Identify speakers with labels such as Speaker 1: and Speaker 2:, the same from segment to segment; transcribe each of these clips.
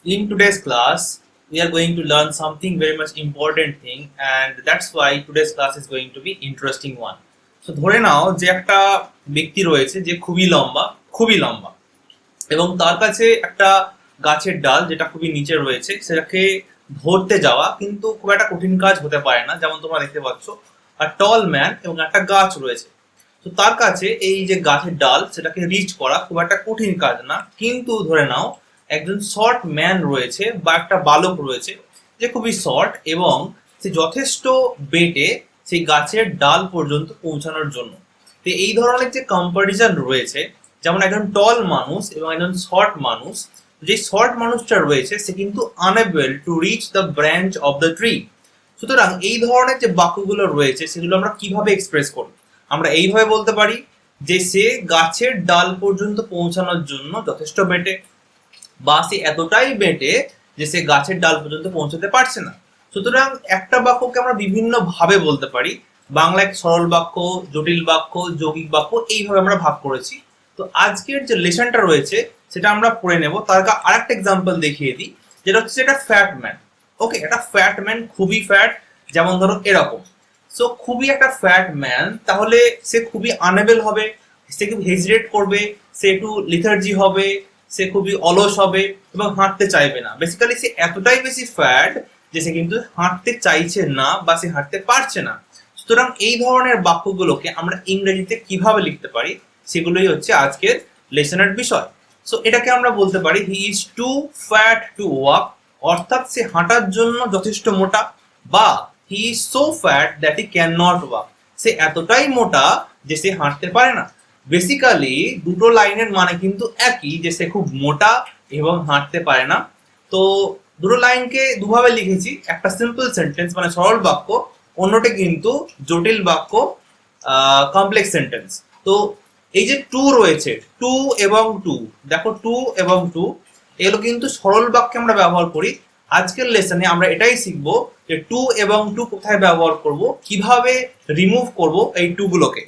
Speaker 1: In today's class, we are going to learn something very much important thing, and that's why today's class is going to be interesting one. So ধরে নাও যে একটা ব্যক্তি রয়েছে যে খুবই লম্বা এবং তার কাছে একটা গাছের ডাল যেটা খুবই নিচে রয়েছে সেটাকে ধরতে যাওয়া কিন্তু খুব একটা কঠিন কাজ হতে পারে না, যেমন তোমরা দেখতে পাচ্ছ আর টল ম্যান এবং একটা গাছ রয়েছে। তো তার কাছে এই যে গাছের ডাল সেটাকে রিচ করা খুব একটা কঠিন কাজ না, কিন্তু ধরে নাও একজন শর্ট ম্যান রয়েছে বা একটা বালক রয়েছে যে খুবই শর্ট এবং সে যথেষ্ট বেটে সেই গাছের ডাল পর্যন্ত পৌঁছানোর জন্য। তো এই ধরনের যে কম্পারিজন রয়েছে, যেমন একজন টল মানুষ এবং একজন শর্ট মানুষ, যে শর্ট মানুষটা রয়েছে সে কিন্তু unable to reach the branch of the tree. সুতরাং এই ধরনের যে বাক্যগুলো রয়েছে সেগুলো আমরা কিভাবে এক্সপ্রেস করব? আমরা এইভাবে বলতে পারি যে সে গাছের ডাল পর্যন্ত পৌঁছানোর জন্য যথেষ্ট বেটে, বা সে এতটাই বেটে যে সে গাছের ডাল পর্যন্ত পৌঁছাতে পারছে না। সুতরাং একটা বাক্যকে আমরা বিভিন্ন ভাবে বলতে পারি। বাংলায় সরল বাক্য, জটিল বাক্য, যৌগিক বাক্য, এইভাবে আমরা ভাগ করেছি। তো আজকের যে লেসনটা রয়েছে সেটা আমরা পড়ে নেব। তার আগে আরেকটা এক্সাম্পল দেখিয়ে দিই, যেটা হচ্ছে একটা ফ্যাট ম্যান। ওকে, একটা ফ্যাট ম্যান খুবই ফ্যাট, যেমন ধরো এরকম। সো খুবই একটা ফ্যাট ম্যান, তাহলে সে খুবই আনএবল হবে, সে খুব হেজিটেট করবে, সে একটু লিথার্জি হবে, সে খুবই অলস হবে এবং হাঁটতে চাইবে না। বেসিক্যালি সে এতটাই বেশি ফ্যাট যে সে কিন্তু হাঁটতে চাইছে না বা সে হাঁটতে পারছে না। সুতরাং এই ধরনের বাক্যগুলোকে আমরা ইংরেজিতে কিভাবে লিখতে পারি সেগুলোই হচ্ছে আজকের লেসনের বিষয়। সো এটাকে আমরা বলতে পারি he is too fat to walk, অর্থাৎ সে হাঁটার জন্য যথেষ্ট মোটা, বা he is so fat that he can not walk, সে এতটাই মোটা যে সে হাঁটতে পারে না। বেসিক্যালি দুটো লাইনের মানে কিন্তু একই, যে সে খুব মোটা এবং হাঁটতে পারে না। তো দুটো লাইনকে দুভাবে লিখেছি, একটা সিম্পল সেন্টেন্স মানে সরল বাক্য, অন্যটা কিন্তু জটিল বাক্য, কমপ্লেক্স সেন্টেন্স। তো এই যে টু রয়েছে, টু এবং টু, দেখো টু এবং টু এগুলো কিন্তু সরল বাক্যে আমরা ব্যবহার করি। আজকের লেসনে আমরা এটাই শিখবো যে টু এবং টু কোথায় ব্যবহার করব, কিভাবে রিমুভ করব এই টু গুলোকে।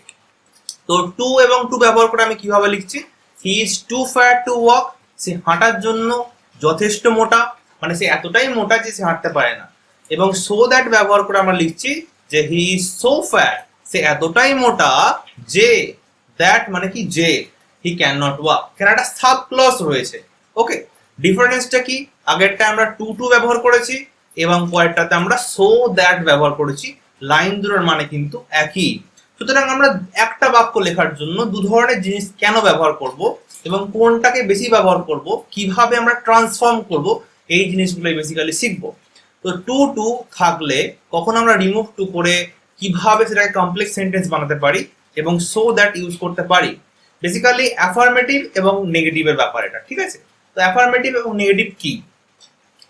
Speaker 1: তো টু এবং টু ব্যবহার করে আমি কিভাবে লিখছি, he is too fat to walk, সে হাঁটার জন্য যথেষ্ট মোটা, মানে সে এতটাই মোটা যে সে হাঁটতে পারে না। এবং সো দ্যাট ব্যবহার করে আমরা লিখছি যে হি ইজ সো ফ্যাট, সে এতটাই মোটা যে, দ্যাট মানে কি যে, হি ক্যান নট ওয়াক। এখানে একটা সাব ক্লজ রয়েছে। ওকে, ডিফারেন্সটা কি? আগেরটা আমরা টু টু ব্যবহার করেছি এবং পরেরটাতে আমরা সো দ্যাট ব্যবহার করেছি। লাইন দুটোর মানে কিন্তু একই। সুতরাং আমরা একটা বাক্য লেখার জন্য দু ধরনের জিনিস কেন ব্যবহার করব এবং কোনটাকে বেশি ব্যবহার করব, কিভাবে আমরা ট্রান্সফর্ম করব, এই জিনিসগুলোই বেসিক্যালি শিখবো। তো টু টু থাকলে কখন আমরা রিমুভ টু করে কিভাবে সেটাকে কমপ্লেক্স সেন্টেন্স বানাতে পারি এবং সো দ্যাট ইউজ করতে পারি। বেসিক্যালি অ্যাফার্মেটিভ এবং নেগেটিভের ব্যাপার এটা, ঠিক আছে? তো অ্যাফার্মেটিভ এবং নেগেটিভ কি?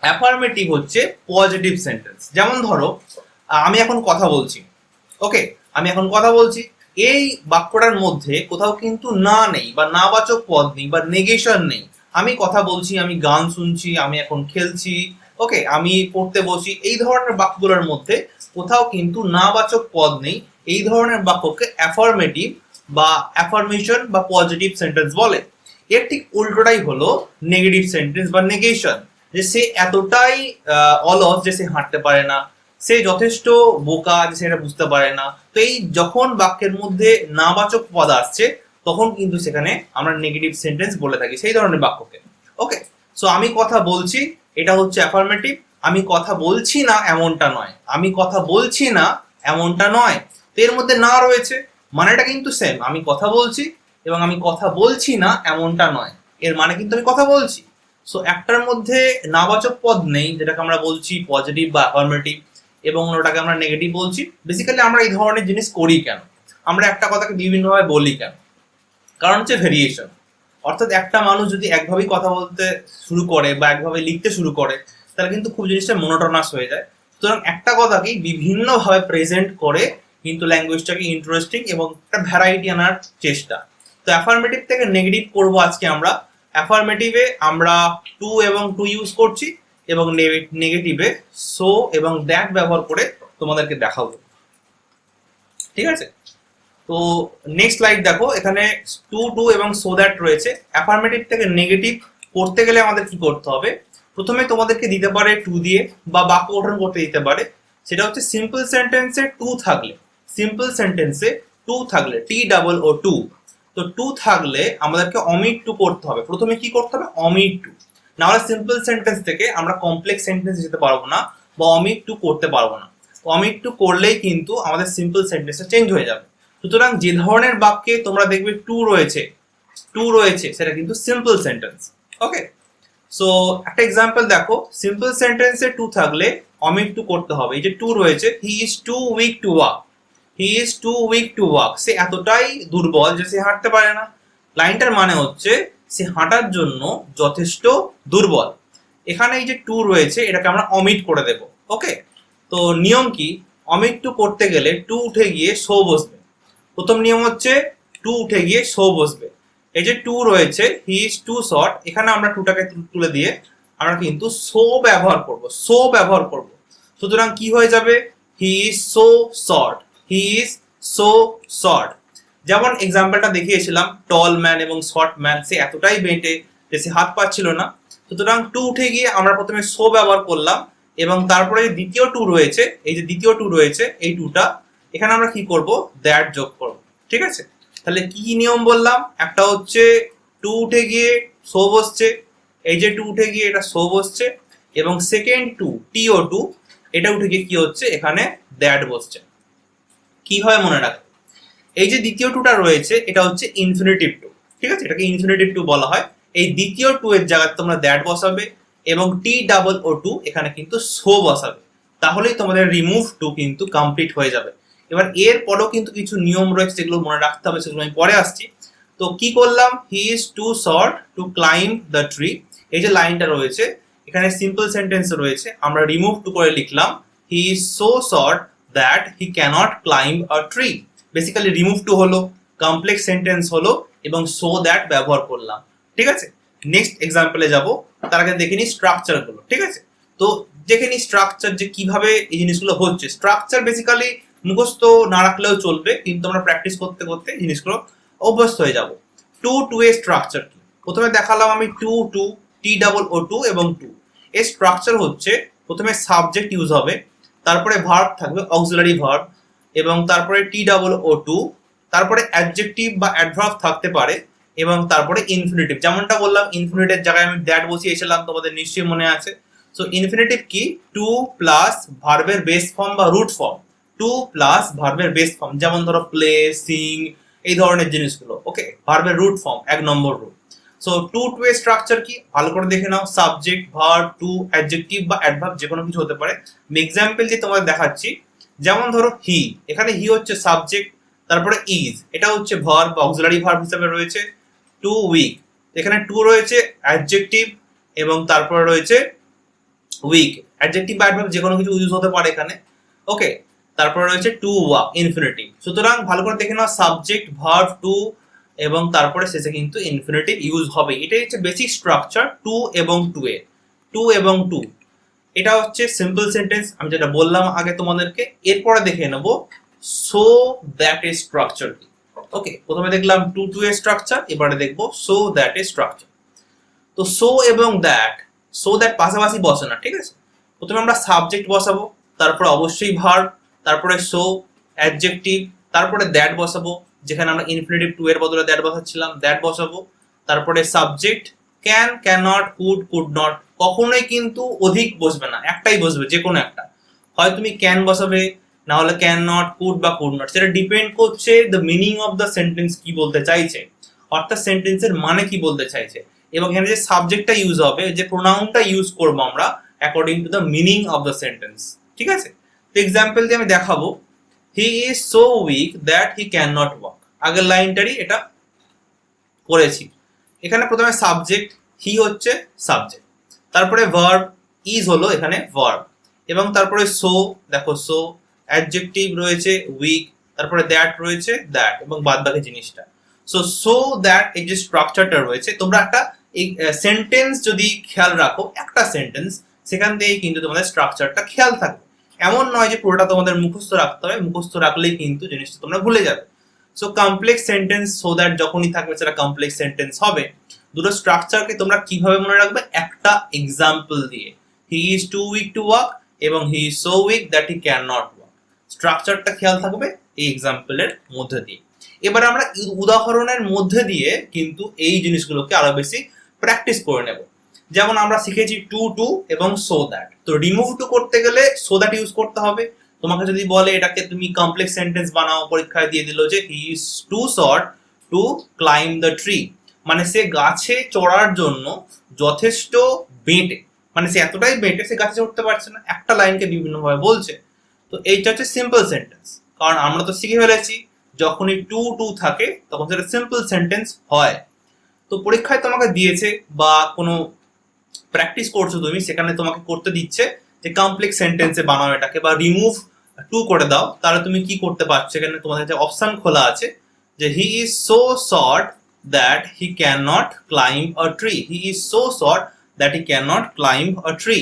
Speaker 1: অ্যাফার্মেটিভ হচ্ছে পজিটিভ সেন্টেন্স। যেমন ধরো আমি এখন কথা বলছি, ওকে, আমি এখন কথা বলছি, এই বাক্যটার মধ্যে কোথাও কিন্তু না নেই বা নাবাচক পদ নেই বা নেগেশন নেই। আমি কথা বলছি, আমি গান শুনছি, আমি এখন খেলছি, ওকে, আমি পড়তে বসি, এই ধরনের বাক্যগুলোর মধ্যে কোথাও কিন্তু নাবাচক পদ নেই। এই ধরনের বাক্যকে অ্যাফার্মেটিভ বা অ্যাফার্মেশন বা পজিটিভ সেন্টেন্স বলে। এর ঠিক উল্টোটাই হলো নেগেটিভ সেন্টেন্স বা নেগেশন, যে সে এতটাই অলস যে সে হাঁটতে পারে না, সে যথেষ্ট বোকা যে সেটা বুঝতে পারে না। তো এই যখন বাক্যের মধ্যে নাবাচক পদ আসছে তখন কিন্তু সেখানে আমরা নেগেটিভ সেন্টেন্স বলে থাকি সেই ধরনের বাক্যকে। ওকে, সো আমি কথা বলছি, এটা হচ্ছে অ্যাফার্মেটিভ। আমি কথা বলছি না এমনটা নয়, আমি কথা বলছি না এমনটা নয়। তো এর মধ্যে না রয়েছে, মানেটা কিন্তু সেম, আমি কথা বলছি এবং আমি কথা বলছি না এমনটা নয়, এর মানে কিন্তু আমি কথা বলছি। সো একটার মধ্যে নাবাচক পদ নেই, যেটাকে আমরা বলছি পজিটিভ বা অ্যাফার্মেটিভ, এবং ওটাকে আমরা নেগেটিভ বলছি। বেসিক্যালি আমরা এই ধরনের জিনিস করি কেন, আমরা একটা কথাকে বিভিন্নভাবে বলি কেন? কারণ হচ্ছে ভেরিয়েশন। অর্থাৎ একটা মানুষ যদি একভাবেই কথা বলতে শুরু করে বা একভাবে লিখতে শুরু করে তাহলে কিন্তু খুব জিনিসটা মোনোটোনাস হয়ে যায়। সুতরাং একটা কথাকেই বিভিন্নভাবে প্রেজেন্ট করে কিন্তু ল্যাঙ্গুয়েজটাকে ইন্টারেস্টিং এবং একটা ভ্যারাইটি আনার চেষ্টা। তো অ্যাফার্মেটিভ থেকে নেগেটিভ করব আজকে আমরা। অ্যাফার্মেটিভে আমরা টু এবং টু ইউজ করছি এবং নেগেটিভে সো এবং দ্যাট ব্যবহার করে তোমাদেরকে দেখাবো, ঠিক আছে? তো নেক্সট স্লাইড দেখো, এখানে টু টু এবং সো দ্যাট রয়েছে। অ্যাফার্মেটিভ থেকে নেগেটিভ করতে গেলে আমাদের কি করতে হবে? প্রথমে তোমাদেরকে দিতে পারে টু দিয়ে বা বাক্য গঠন করতে দিতে পারে, সেটা হচ্ছে সিম্পল সেন্টেন্সে টু থাকলে, সিম্পল সেন্টেন্সে টু থাকলে টি ডাবল ও টু, তো টু থাকলে আমাদেরকে অমিট টু করতে হবে। প্রথমে কি করতে হবে? অমিট টু, না হলে সিম্পল সেন্টেন্স থেকে আমরা কমপ্লেক্স সেন্টেন্স যেতে পারবো না বা অমিট টু করতে পারবো না। অমিট টু করলেই কিন্তু আমাদের সিম্পল সেন্টেন্সটা চেঞ্জ হয়ে যাবে। সুতরাং যে ধরনের বাক্যে তোমরা দেখবে টু রয়েছে, টু রয়েছে, সেটা কিন্তু সিম্পল সেন্টেন্স। ওকে, সো একটা এক্সাম্পল দেখো, সিম্পল সেন্টেন্সে টু থাকলে অমিট টু করতে হবে। এই যে টু রয়েছে, he is too weak to walk, he is too weak to walk, সে এতটাই দুর্বল যে সে হাঁটতে পারে না। লাইনটার মানে হচ্ছে সে হাঁটার জন্য যথেষ্ট দুর্বল। এখানে এই যে টু রয়েছে এটাকে আমরা অমিট করে দেব। ওকে, তো নিয়ম কি? অমিট টু করতে গেলে টু উঠে গিয়ে সো বসবে। প্রথম নিয়ম হচ্ছে টু উঠে গিয়ে সো বসবে। এই যে টু রয়েছে, হি ইজ টু শর্ট, এখানে আমরা টুটাকে তুলে দিয়ে আমরা কিন্তু সো ব্যবহার করব, সো ব্যবহার করব। সুতরাং কি হয়ে যাবে? হি is so short, he is so short. যেমন এক্সাম্পলটা দেখিয়েছিলাম, টল ম্যান এবং শর্ট ম্যান, সে এতটাই বেঁটে যে সে হাত পাচ্ছিল না। সুতরাং টু উঠে গিয়ে আমরা প্রথমে সো ব্যবহার করলাম এবং তারপরে দ্বিতীয় টু রয়েছে, এই যে দ্বিতীয় টু রয়েছে এই টুটা, এখানে আমরা কি করব? দ্যাট যোগ করব। ঠিক আছে, তাহলে কি নিয়ম বললাম? একটা হচ্ছে টু উঠে গিয়ে সো বসছে, এই যে টু উঠে গিয়ে এটা সো বসছে, এবং সেকেন্ড টু টিও টু, এটা উঠে গিয়ে কি হচ্ছে? এখানে দ্যাট বসছে। কিভাবে মনে রাখবে? এই যে দ্বিতীয় টুটা রয়েছে এটা হচ্ছে ইনফিনিটিভ টু। ঠিক আছে, এটাকে ইনফিনিটিভ টু বলা হয়। এই দ্বিতীয় টু এর জায়গায় তোমরা দ্যাট বসাবে এবং টি ডাবল ও টু এখানে কিন্তু সো বসাবে, তাহলেই তোমাদের রিমুভ টু কিন্তু কমপ্লিট হয়ে যাবে। এবার এর পরেও কিন্তু কিছু নিয়ম রয়েছে যেগুলো মনে রাখতে হবে, সেগুলো আমি পরে আসছি। তো কি করলাম? He is too short to climb the tree, এই যে লাইনটা রয়েছে এখানে সিম্পল সেন্টেন্স রয়েছে, আমরা রিমুভ টু করে লিখলাম he is so short that he cannot climb a tree. Basically remove too হলো, কমপ্লেক্স সেন্টেন্স হলো এবং সো দ্যাট ব্যবহার করলাম। ঠিক আছে, নেক্সট এক্সাম্পলে যাব, তার আগে দেখে নি স্ট্রাকচার গুলো। ঠিক আছে, তো দেখে নি স্ট্রাকচার যে কিভাবে এই জিনিসগুলো হচ্ছে। স্ট্রাকচার বেসিক্যালি মুখস্থ না রাখলেও চলবে, কিন্তু আমরা প্র্যাকটিস করতে করতে জিনিসগুলো অভ্যস্ত হয়ে যাব। টু টু এর স্ট্রাকচার কি? প্রথমে দেখালাম আমি too too, T double O too এবং টু। এর স্ট্রাকচার হচ্ছে প্রথমে সাবজেক্ট ইউজ হবে, তারপরে ভার্ব থাকবে, অক্সিলারি ভার্ব, এবং তারপরে টি ডাবল ও টু, তারপরে অ্যাডজেক্টিভ বা অ্যাডভার্ব থাকতে পারে, এবং তারপরে ইনফিনিটিভ। যেমনটা বললাম, ইনফিনিটিভের জায়গায় আমি দ্যাট বসিয়েছিলাম, তোমাদের নিশ্চয়ই মনে আছে। সো ইনফিনিটিভ কি? টু প্লাস ভার্বের বেস ফর্ম বা রুট ফর্ম, টু প্লাস ভার্বের বেস ফর্ম, যেমন ধরো প্লে, সিং, এই ধরনের জিনিসগুলো। ওকে, ভার্বের রুট ফর্ম, এক নম্বর রুট। সো টু টু এর স্ট্রাকচার কি? ভালো করে দেখে নাও, সাবজেক্ট, ভার্ব, টু, অ্যাডজেক্টিভ বা অ্যাডভার্ব যে কোনো কিছু হতে পারে। আমি এক্সাম্পল দিয়ে তোমাদের দেখাচ্ছি। যেমন ধরো হি, এখানে হি হচ্ছে সাবজেক্ট, তারপরে ইজ এটা হচ্ছে ভার্ব বা অক্সিলারি ভার্ব হিসেবে রয়েছে। টু উইক, এখানে টু রয়েছে অ্যাডজেক্টিভ এবং তারপরে রয়েছে উইক, অ্যাডজেক্টিভ বা অ্যাডভার্ব যে কোনো কিছু ইউজ হতে পারে এখানে। ওকে, তারপরে রয়েছে টু ওয়াক, ইনফিনিটিভ। সুতরাং ভালো করে দেখে নাও, সাবজেক্ট, ভার্ব, টু এবং তারপরে শেষে কিন্তু ইনফিনিটিভ ইউজ হবে। এটাই হচ্ছে বেসিক স্ট্রাকচার টু এবং টু এর। টু এবং টু, এটা হচ্ছে সিম্পল সেন্টেন্স, আমি যেটা বললাম আগে তোমাদেরকে। এরপরে দেখে নেব সো দ্যাট এর স্ট্রাকচার কি। ওকে, প্রথমে দেখলাম টু টু এর স্ট্রাকচার, এবারে দেখবো সো দ্যাট এর স্ট্রাকচার। তো সো এবং দ্যাট, সো দ্যাট পাশাপাশি বসে না। ঠিক আছে, প্রথমে আমরা সাবজেক্ট বসাবো, তারপরে অবশ্যই ভার্ব, তারপরে সো, অ্যাডজেক্টিভ, তারপরে দ্যাট বসাবো, যেখানে আমরা ইনফিনিটিভ টু এর বদলে দ্যাট বসাচ্ছিলাম, দ্যাট বসাবো। তারপরে subject, can, can not, could, could not, কখনোই কিন্তু অধিক বসবে না, একটাই বসবে, যে কোনো একটা। হয় তুমি ক্যান বসাবে, না হলে ক্যান নট, কুড বা কুড নট, সেটা ডিপেন্ড করছে the meaning of the sentence কি বলতে চাইছে, অর্থাৎ সেন্টেন্সের মানে কি বলতে চাইছে। এবং এখানে যে সাবজেক্টটা ইউজ হবে, যে প্রোনাউনটা ইউজ করবো আমরা according to the meaning of the sentence. ঠিক আছে, তো এক্সাম্পল দিয়ে আমি দেখাবো, হি is so weak that he can not walk. আগের লাইনটারই এটা করেছি। এখানে প্রথমে সাবজেক্ট, হি হচ্ছে সাবজেক্ট, তারপরে ভার্ব, ইজ হলো এখানে ভার্ব, এবং তারপরে সো, দেখো সো, অ্যাডজেক্টিভ রয়েছে উইক, তারপরে দ্যাট রয়েছে দ্যাট, এবং বাদ বাকি জিনিসটা। সো দ্যাট এই যে স্ট্রাকচারটা রয়েছে, তোমরা একটা সেন্টেন্স যদি খেয়াল রাখো, একটা সেন্টেন্স, সেখান থেকে কিন্তু তোমাদের স্ট্রাকচারটা খেয়াল থাকবে। এমন নয় যে পুরোটা তোমাদের মুখস্থ রাখতে হবে, মুখস্থ রাখলেই কিন্তু জিনিসটা তোমরা ভুলে যাবে। So complex sentence, so that যখনই থাকবে সেটা কমপ্লেক্স সেন্টেন্স হবে। দুটো স্ট্রাকচারকে তোমরা কিভাবে মনে রাখবে, একটা এক্সাম্পল দিয়ে। He is too weak to walk এবং he is so weak that he can not walk. স্ট্রাকচারটা খেয়াল থাকবে এই এক্সাম্পলের মধ্যে দিয়ে। এবার আমরা উদাহরণের মধ্যে দিয়ে কিন্তু এই জিনিসগুলোকে আরো বেশি প্র্যাকটিস করে নেব। যেমন আমরা শিখেছি টু টু এবং সো দ্যাট। তো রিমুভ টু করতে গেলে সো দ্যাট ইউজ করতে হবে। তোমাকে যদি বলে এটাকে তুমি কমপ্লেক্স সেন্টেন্স বানাও, পরীক্ষায় দিয়ে দিল যে he is too short to climb the tree, মানে সে গাছে চড়ার জন্য যথেষ্ট বেঁটে, মানে সে এতটাই বেঁটে সে গাছে চড়তে পারছে না। একটা লাইনকে বিভিন্নভাবে বলছে। তো এইটা হচ্ছে সিম্পল সেন্টেন্স, কারণ আমরা তো শিখে ফেলেছি যখনই টু টু থাকে তখন সেটা সিম্পল সেন্টেন্স হয়। তো পরীক্ষায় তোমাকে দিয়েছে বা কোনো প্র্যাকটিস করছো তুমি, সেখানে তোমাকে করতে দিচ্ছে যে কমপ্লেক্স সেন্টেন্সে বানাও এটাকে, বা রিমুভ টু করে দাও। তাহলে তুমি কি করতে পারছো, এখানে তোমাদের কাছে অপশন খোলা আছে যে he is so short that he can not climb a tree, he is so short that he can not climb a tree.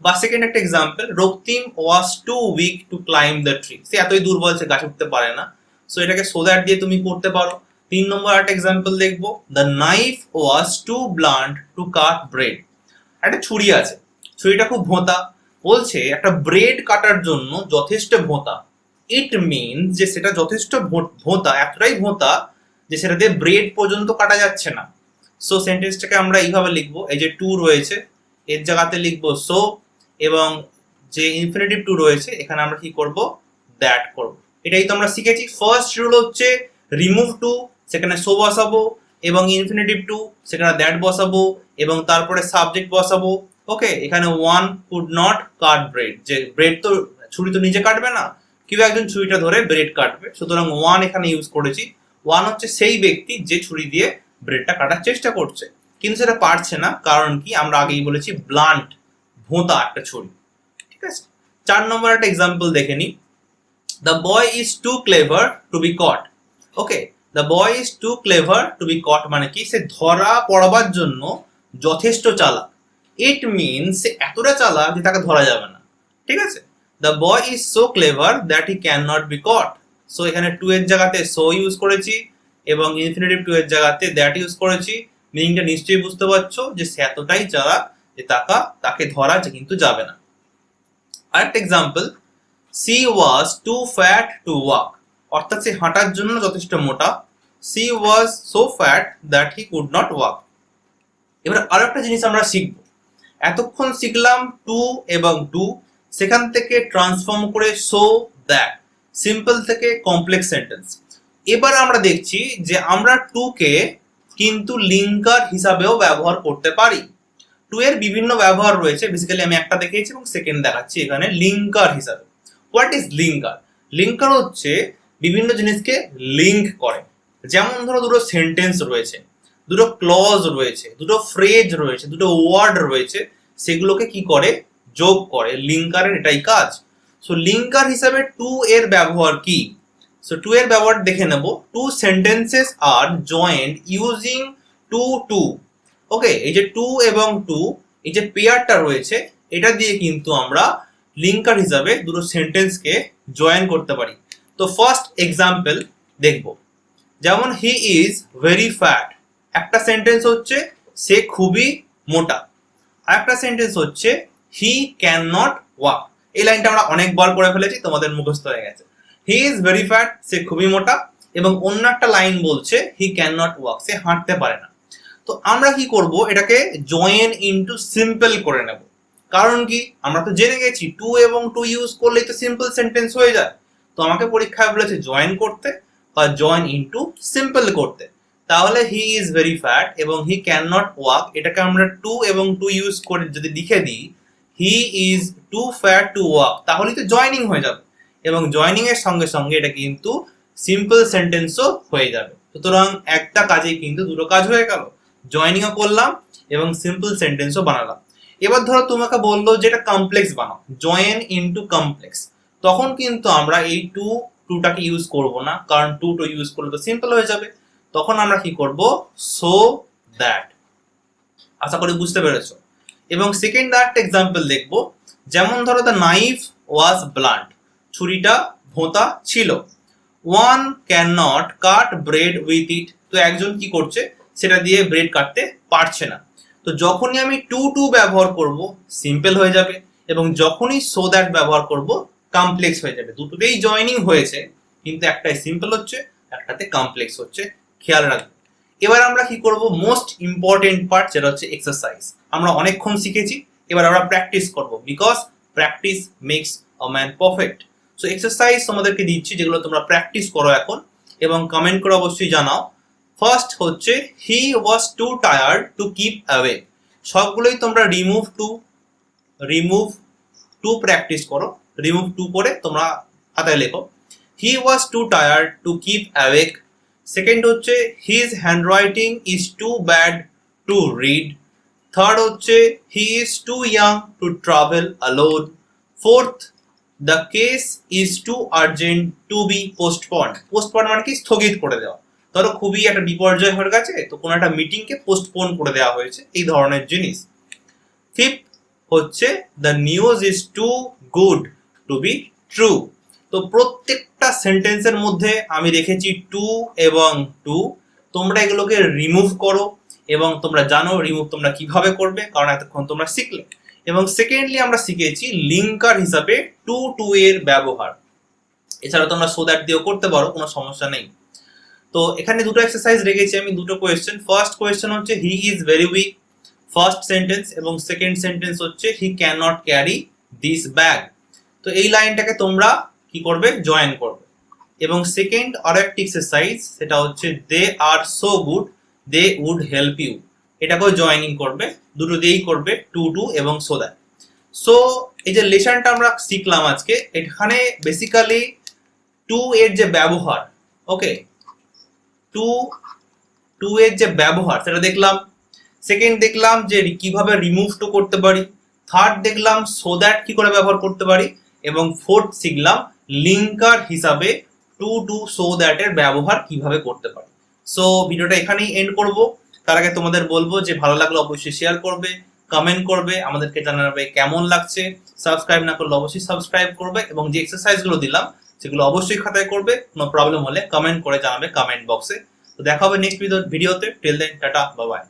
Speaker 1: বা সেকেন্ড একটা example, Raktim was too weak to climb the tree, সে এতই দুর্বল সে গাছ উঠতে পারে না। So এটাকে সো দ্যাট দিয়ে তুমি করতে পারো। 3 নম্বর একটা এক্সাম্পল দেখবো, the knife was too blunt to cut bread. একটা ছুরি আছে, ছুরিটা খুব ভোঁতা, বলছে একটা ব্রেড কাটার জন্য যথেষ্ট ভোঁতা। ইট মিনস যে সেটা যথেষ্ট ভোঁতা, এতটাই ভোঁতা যে সেটা দিয়ে ব্রেড পর্যন্ত কাটা যাচ্ছে না। সো সেন্টেন্সটাকে আমরা এইভাবে লিখবো, এই যে টু রয়েছে এর জায়গাতে লিখবো সো, এবং যে ইনফিনিটিভ টু রয়েছে এখানে আমরা কি করব, দ্যাট করব। এটাই তো আমরা শিখেছি। ফার্স্ট রুল হচ্ছে রিমুভ টু, সেখানে সো বসাবো, এবং ইনফিনিটিভ টু সেখানে দ্যাট বসাবো, এবং তারপরে সাবজেক্ট বসাবো। ওকে, এখানে one could not cut bread, যে ব্রেড তো ছুরি তো নিজে কাটবে না, কেউ একজন ছুরিটা ধরে ব্রেড কাটবে, সুতরাং ওয়ান এখানে ইউজ করেছি। ওয়ান হচ্ছে সেই ব্যক্তি যে ছুরি দিয়ে ব্রেডটা কাটার চেষ্টা করছে, কিন্তু সেটা পারছে না, কারণ কি আমরা আগেই বলেছি ব্লান্ট, ভোঁতা একটা ছুরি। ঠিক আছে। 4 নম্বর একটা এক্সাম্পল দেখে নি, the boy is too clever to be caught. Okay, the boy is too clever to be caught মানে কি, সে ধরা পড়বার জন্য যথেষ্ট চালাক। ইট মিনস সে এতটা চালাক যে তাকে ধরা যাবে না। ঠিক আছে। The boy is so clever that he can not be caught. So এখানে টু এর জায়গাতে সো ইউজ করেছি এবং ইনফিনিটিভ টু এর জায়গাতে দ্যাট ইউজ করেছি। মিনিংটা নিশ্চয়ই বুঝতে পারছো যে সে এতটাই চালাক যে তাকে ধরা কিন্তু যাবে না। আরেকটা example, she was too fat to walk, অর্থাৎ সে হাঁটার জন্য যথেষ্ট মোটা। She was so fat that he could not walk. এবার আরো একটা জিনিস আমরা শিখবো, এতক্ষণ শিখলাম টু এবং টু, সেখান থেকে ট্রান্সফর্ম করে সো দ্যাট, সিম্পল থেকে কমপ্লেক্স সেন্টেন্স। এবার আমরা দেখছি যে আমরা টু কে কিন্তু লিঙ্কার হিসাবেও ব্যবহার করতে পারি। টু এর বিভিন্ন ব্যবহার রয়েছে, বেসিক্যালি আমি একটা দেখিয়েছি এবং সেকেন্ড দেখাচ্ছি এখানে লিঙ্কার হিসাবে। What is linker? লিঙ্কার হচ্ছে বিভিন্ন জিনিসকে লিঙ্ক করে। যেমন ধরো দুটো সেন্টেন্স রয়েছে, দুটো ক্লজ রয়েছে, দুটো ফ্রেজ রয়েছে, দুটো ওয়ার্ড রয়েছে, সেগুলোকে কি করে, যোগ করে। লিঙ্কারের এটাই কাজ। সো লিঙ্কার হিসাবে টু এর ব্যবহার কি? সো টু এর ব্যবহার দেখে নেব। Two sentences are joint using two two. ওকে, এই যে টু এবং টু, এই যে পেয়ারটা রয়েছে, এটা দিয়ে কিন্তু আমরা লিঙ্কার হিসাবে দুটো সেন্টেন্সকে জয়েন করতে পারি। তো ফার্স্ট এক্সাম্পল দেখব, যেমন হি ইজ ভেরি ফ্যাট। একটা সেন্টেন্স হচ্ছে সে খুবই মোটা, আর একটা সেন্টেন্স হচ্ছে হি ক্যান নট ওয়াক। এই লাইনটা আমরা অনেকবার করে ফেলেছি, তোমাদের মুখস্থ হয়ে গেছে। হি ইজ ভেরি ফ্যাট, সে খুবই মোটা, এবং অন্য একটা লাইন বলছে হি ক্যান নট ওয়াক, সে হাঁটতে পারে না। তো আমরা কি করব, এটাকে জয়েন ইনটু সিম্পল করে নেব। কারণ কি, আমরা তো জেনে গেছি টু এবং টু ইউজ করলেই তো সিম্পল সেন্টেন্স হয়ে যায়। তো আমাকে পরীক্ষায় বলেছে জয়েন করতে বা জয়েন ইনটু সিম্পল করতে। তাহলে হি ইজ ভেরি ফ্যাট এবং হি ক্যান নট ওয়াক, এটাকে আমরা টু এবং টু ইউজ করে যদি লিখে দিই he is too fat to walk, তাহলেই তো জয়েনিং হয়ে যাবে, এবং জয়েনিং এর সঙ্গে সঙ্গে এটা কিন্তু সিম্পল সেন্টেন্সও হয়ে যাবে। সুতরাং একটা কাজেই কিন্তু দুটো কাজ হয়ে গেল, জয়েনিংও করলাম এবং সিম্পল সেন্টেন্সও বানালাম। এবার ধরো তোমাকে বললো যে এটা কমপ্লেক্স বানাও, জয়েন ইনটু কমপ্লেক্স, তখন কিন্তু আমরা এই টুটাকে ইউজ করব না, কারণ টু ইউজ করলে তো সিম্পল হয়ে যাবে। তখন আমরা কি করব, সো দ্যাট। আশা করি বুঝতে পেরেছো। এবং সেকেন্ড একটা এক্সাম্পল দেখবো, যেমন ধরো দ্য নাইফ ওয়াজ ব্লান্ট, ছুরিটা ভোঁতা ছিল। One can not cut bread with it, তো একজন কি করছে, সেটা দিয়ে ব্রেড কাটতে পারছে না। তো যখনই আমি টু টু ব্যবহার করব সিম্পল হয়ে যাবে, এবং যখনই সো দ্যাট ব্যবহার করব কমপ্লেক্স হয়ে যাবে। দুটোতেই জয়নিং হয়েছে, কিন্তু একটাই সিম্পল হচ্ছে, একটাতে কমপ্লেক্স হচ্ছে, খেয়াল রাখবে। এবার আমরা কি করব, মোস্ট ইম্পর্টেন্ট পার্ট, যেটা হচ্ছে এক্সারসাইজ। আমরা অনেকক্ষণ শিখেছি, এবার আমরা প্র্যাকটিস করব, because practice makes a man perfect. So exercise তোমাদেরকে দিচ্ছি, যেগুলো তোমরা প্র্যাকটিস করো এখন, এবং কমেন্ট করে অবশ্যই জানাও। ফার্স্ট হচ্ছে he was too tired to keep awake. সবগুলোই তোমরা রিমুভ টু প্র্যাকটিস করো, রিমুভ টু করে তোমরা খাতায় লেখো। He was too tired to keep awake. Second হচ্ছে his handwriting is too bad to read. Third হচ্ছে he is too young to travel alone. Fourth, the case is too urgent to be postponed. Postponed মানে কি, স্থগিত করে দেওয়া। ধরো খুবই একটা বিপর্যয় হয়ে গেছে, তো কোনো একটা মিটিংকে পোস্টপোন করে দেওয়া হয়েছে, এই ধরনের জিনিস। ফিফথ হচ্ছে the news is too good to be true. তো প্রত্যেকটা সেন্টেন্সের মধ্যে আমি রেখেছি টু এবং টু। তোমরা এগুলোকে রিমুভ করো, এবং তোমরা জানো রিমুভ তোমরা কিভাবে করবে, কারণ এতক্ষণ তোমরা শিখলে। এবং সেকেন্ডলি আমরা শিখেছি লিঙ্কার হিসাবে টু টু এর ব্যবহার। এছাড়া তোমরা সো দ্যাট দিয়েও করতে পারো, কোনো সমস্যা নেই। তো এখানে দুটো এক্সারসাইজ রেখেছি আমি, দুটো কোয়েশ্চেন। ফার্স্ট কোয়েশ্চেন হচ্ছে he is very weak, first sentence, এবং সেকেন্ড সেন্টেন্স হচ্ছে হি can not carry this bag. তো এই লাইনটাকে তোমরা কি করবে, জয়েন করবে। এবং সেকেন্ড আর একটা এক্সারসাইজ, সেটা হচ্ছে they are so good they would help you. এটাকেও জয়েনিং করবে, দুটো দিয়েই করবে, টু টু এবং সো দ্যাট। সো এই যে লেসনটা আমরা শিখলাম আজকে, এখানে বেসিক্যালি টু এর যে ব্যবহার, ওকে, টু এর যে ব্যবহার সেটা দেখলাম। সেকেন্ড দেখলাম যে কিভাবে রিমুভ টু করতে পারি। থার্ড দেখলাম সো দ্যাট কি করে ব্যবহার করতে পারি। এবং ফোর্থ শিখলাম লিঙ্কার হিসাবে টু টু সো দ্যাট এর ব্যবহার কিভাবে করতে পারি। সো ভিডিওটা এখানেই এন্ড করব। তার আগে তোমাদের বলবো যে ভালো লাগলে অবশ্যই শেয়ার করবে, কমেন্ট করবে, আমাদেরকে জানাবে কেমন লাগছে। সাবস্ক্রাইব না করলে অবশ্যই সাবস্ক্রাইব করবে, এবং যে এক্সারসাইজগুলো দিলাম সেগুলো অবশ্যই খাতায় করবে। কোনো প্রবলেম হলে কমেন্ট করে জানাবে কমেন্ট বক্সে। তো দেখা হবে নেক্সট ভিডিওতে। Till then tata, bye by.